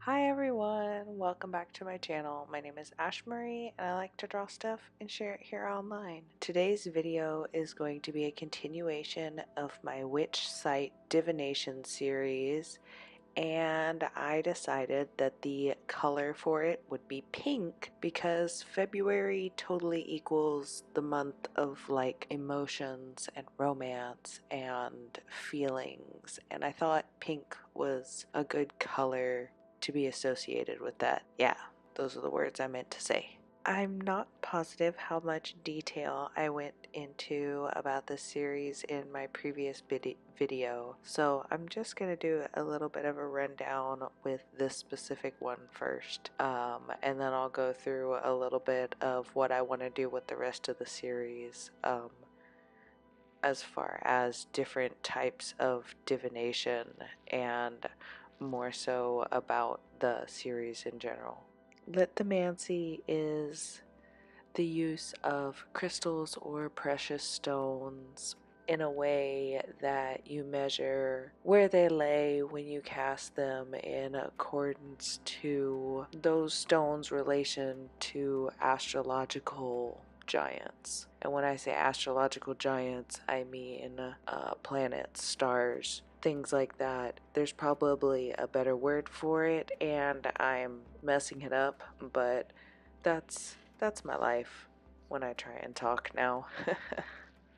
Hi everyone, welcome back to my channel. My name is Ashemarie and I like to draw stuff and share it here online. Today's video is going to be a continuation of my WitchSight divination series, and I decided that the color for it would be pink because February totally equals the month of like emotions and romance and feelings, and I thought pink was a good color to be associated with that. Yeah, those are the words I meant to say. I'm not positive how much detail I went into about this series in my previous video, so I'm just going to do a little bit of a rundown with this specific one first, and then I'll go through a little bit of what I want to do with the rest of the series, as far as different types of divination and more so about the series in general. Lithomancy is the use of crystals or precious stones in a way that you measure where they lay when you cast them in accordance to those stones' relation to astrological giants. And when I say astrological giants, I mean planets, stars, things like that. There's probably a better word for it, and I'm messing it up, but that's my life when I try and talk now.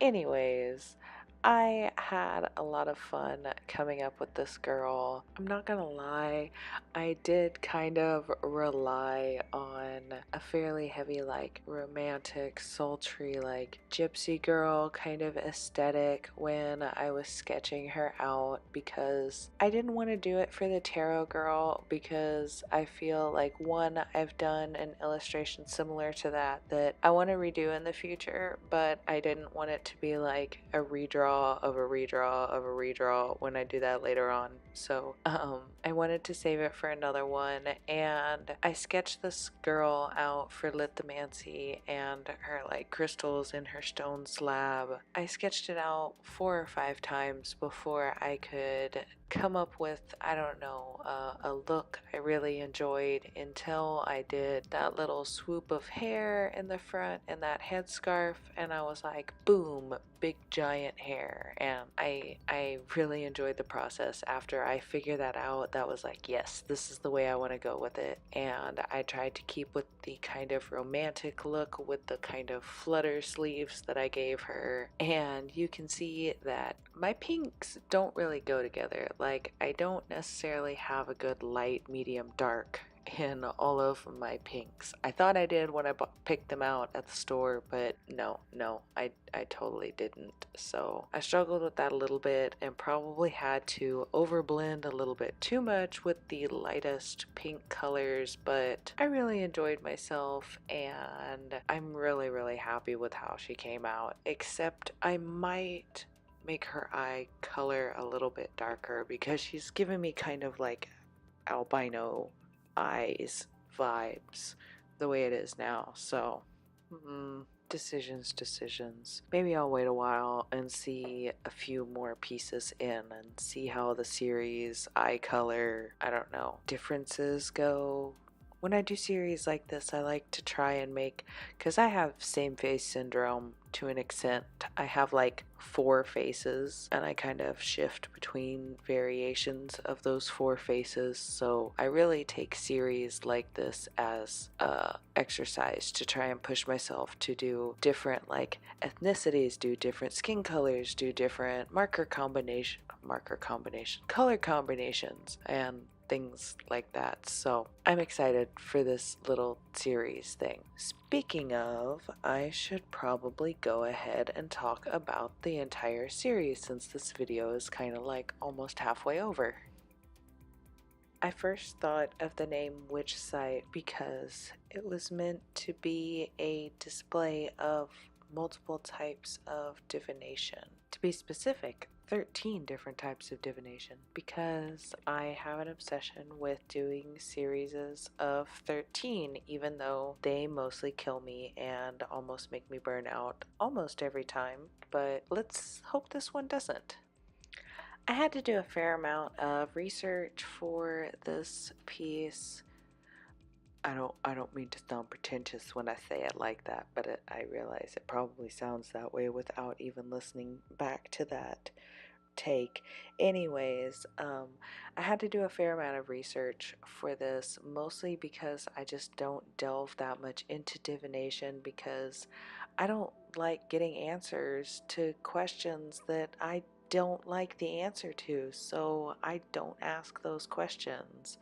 Anyways, I had a lot of fun coming up with this girl. I'm not gonna lie, I did kind of rely on a fairly heavy, like, romantic, sultry, like, gypsy girl kind of aesthetic when I was sketching her out, because I didn't want to do it for the tarot girl because I feel like, one, I've done an illustration similar to that I want to redo in the future, but I didn't want it to be like a redraw of a redraw of a redraw when I do that later on. So I wanted to save it for another one, and I sketched this girl out for lithomancy and her like crystals in her stone slab. I sketched it out 4 or 5 times before I could come up with, I don't know, a look I really enjoyed, until I did that little swoop of hair in the front and that headscarf, and I was like, boom, big giant hair. And I really enjoyed the process. After I figured that out, that was like, yes, this is the way I want to go with it. And I tried to keep with the kind of romantic look with the kind of flutter sleeves that I gave her, and you can see that my pinks don't really go together. Like, I don't necessarily have a good light, medium, dark in all of my pinks. I thought I did when I picked them out at the store, but no, I totally didn't. So I struggled with that a little bit and probably had to overblend a little bit too much with the lightest pink colors, but I really enjoyed myself and I'm really happy with how she came out, except I might make her eye color a little bit darker because she's giving me kind of like albino eyes vibes the way it is now. So decisions. Maybe I'll wait a while and see a few more pieces in and see how the series eye color, I don't know, differences go. When I do series like this, I like to try and make, because I have same face syndrome to an extent. I have like 4 faces and I kind of shift between variations of those 4 faces. So I really take series like this as a exercise to try and push myself to do different like ethnicities, do different skin colors, do different color combinations, and things like that. So I'm excited for this little series thing. Speaking of, I should probably go ahead and talk about the entire series since this video is kind of like almost halfway over. I first thought of the name WitchSight because it was meant to be a display of multiple types of divination. To be specific, 13 different types of divination, because I have an obsession with doing series of 13, even though they mostly kill me and almost make me burn out almost every time, but let's hope this one doesn't. I had to do a fair amount of research for this piece. I don't mean to sound pretentious when I say it like that, but I realize it probably sounds that way without even listening back to that take. Anyways, I had to do a fair amount of research for this, mostly because I just don't delve that much into divination because I don't like getting answers to questions that I don't like the answer to, so I don't ask those questions.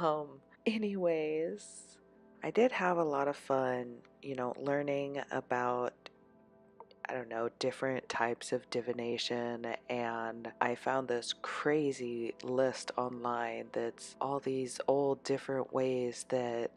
Um, anyways, I did have a lot of fun, learning about, I don't know, different types of divination, and I found this crazy list online that's all these old different ways that,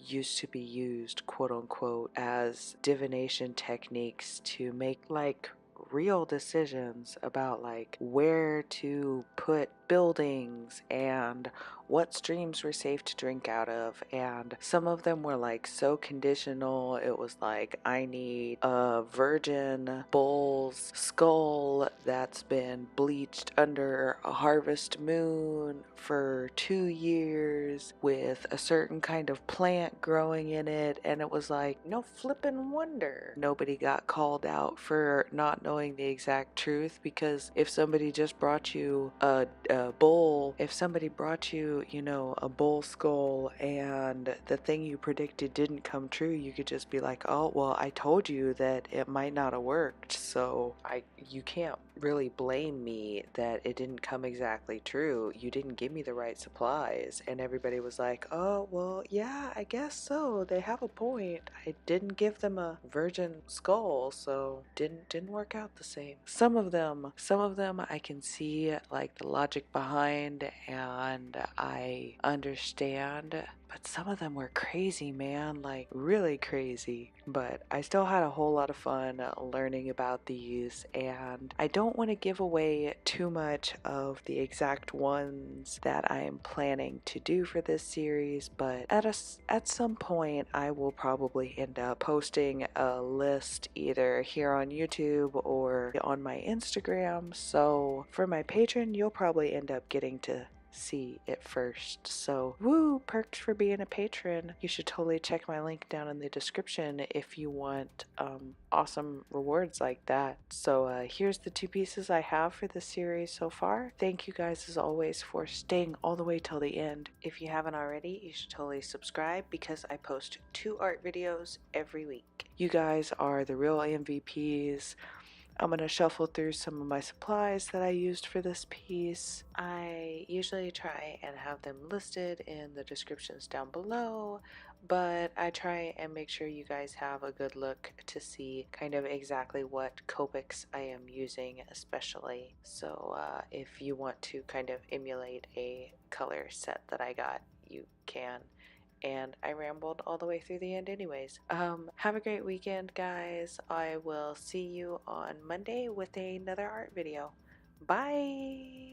used to be used, quote unquote, as divination techniques to make like real decisions about like where to put buildings and what streams were safe to drink out of, and some of them were like so conditional. It was like, I need a virgin bull's skull that's been bleached under a harvest moon for 2 years with a certain kind of plant growing in it, and it was like, no flippin' wonder nobody got called out for not knowing the exact truth, because if somebody just brought you a bull, if somebody brought you, a bull skull and the thing you predicted didn't come true, you could just be like, oh, well, I told you that it might not have worked, so you can't really blame me that it didn't come exactly true. You didn't give me the right supplies. And everybody was like, oh, well, yeah, I guess so. They have a point. I didn't give them a virgin skull, so didn't work out the same. Some of them I can see like the logic behind and I understand, but some of them were crazy, man, like really crazy. But I still had a whole lot of fun learning about these, and I don't want to give away too much of the exact ones that I am planning to do for this series, but at some point I will probably end up posting a list either here on YouTube or on my Instagram. So for my patron, you'll probably end up getting to see it first. So woo, perks for being a patron. You should totally check my link down in the description if you want awesome rewards like that. So here's the two pieces I have for this series so far. Thank you guys as always for staying all the way till the end. If you haven't already, you should totally subscribe because I post 2 art videos every week. You guys are the real MVPs. I'm going to shuffle through some of my supplies that I used for this piece. I usually try and have them listed in the descriptions down below, but I try and make sure you guys have a good look to see kind of exactly what Copics I am using especially. So if you want to kind of emulate a color set that I got, you can. And I rambled all the way through the end anyways. Have a great weekend, guys. I will see you on Monday with another art video. Bye!